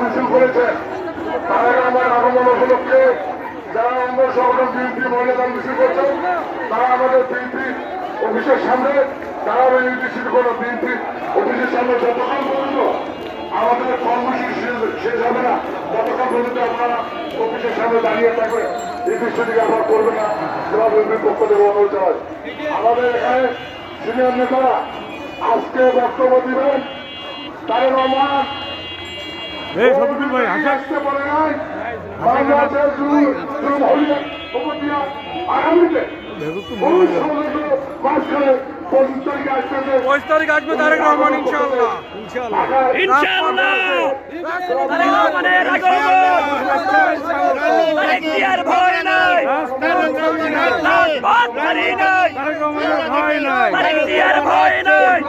মিছিল করেছেন। তারা আমার আগমন উপলক্ষে যারা অঙ্গ সংগঠন বিএনপি মহিলা দল মিছিল করছেন, তারা আমাদের বিএনপি অফিসের সামনে দাঁড়াবে। নির্দেশিত কোনো বিএনপি অফিসের সামনে যতক্ষণ পর্যন্ত আমাদের কর্মসূচি শেষ হবে না, ততক্ষণ পর্যন্ত আপনারা অফিসের সামনে দাঁড়িয়ে থাকবে। এই বিষয়টিকে আবার করবে না, বিএনপির পক্ষ থেকে অনুরোধ জানাই। আমাদের এখানে সিনিয়র নেতারা আজকে বক্তব্য দিবেন। তারেক রহমান আসতে পারে নাই, আগামীতে 5 তারিখ আসবে তারেক রহমান ইনশাআল্লাহ। তারেক রহমানের আগমন, তারেক জিয়ার ভয় নাই, রাজপথ ছাড়ি নাই, তারেক জিয়ার ভয় নাই,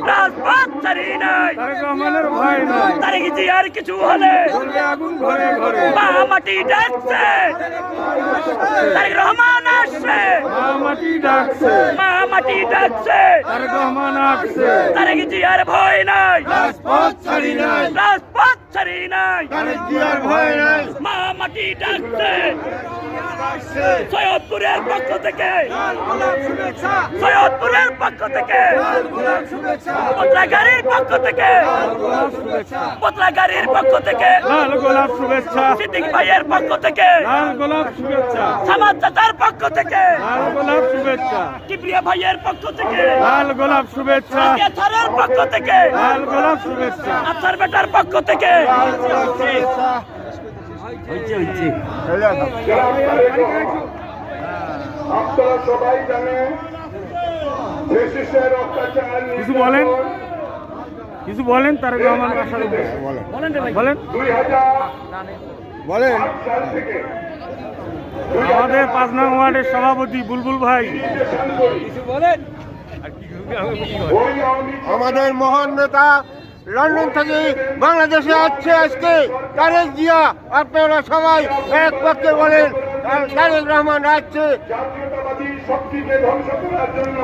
রাজপথ ছাড়ি নাই, তারেক জিয়ার কিছু হলে মা মাটি ডাকছে, তারেক রহমান আসছে, মা মাটি ডাকছে, তারেক জিয়ার ভয় নাই, রাজপথ ছাড়ি নাই, মা মাটি ডাকছে। সৈয়দপুরের পক্ষ থেকে, সৈয়দপুরের পক্ষ থেকে, পত্রাগাড়ির পক্ষ থেকে, পত্রাগাড়ির পক্ষ থেকে, সিদ্দিক ভাইয়ের পক্ষ থেকে, সামাদ চাচার পক্ষ থেকে, কিবরিয়া ভাইয়ের পক্ষ থেকে, ছাড়ের পক্ষ থেকে, আফসার বেটার পক্ষ থেকে, আপনারা সবাই জানেন ব্রিটিশের অত্যাচার। কিছু বলেন তারেক রহমান বলেন 2008 সাল থেকে আমাদের 5 নং ওয়ার্ডের সভাপতি বুলবুল ভাই আমাদের মহান নেতা লন্ডন থেকে বাংলাদেশে আসছে আজকে তারেক জিয়া। আপনারা সবাই এক পক্ষে বলেন তারেক রহমান আসছে। জাতীয়তাবাদী শক্তিকে ধ্বংস করার জন্য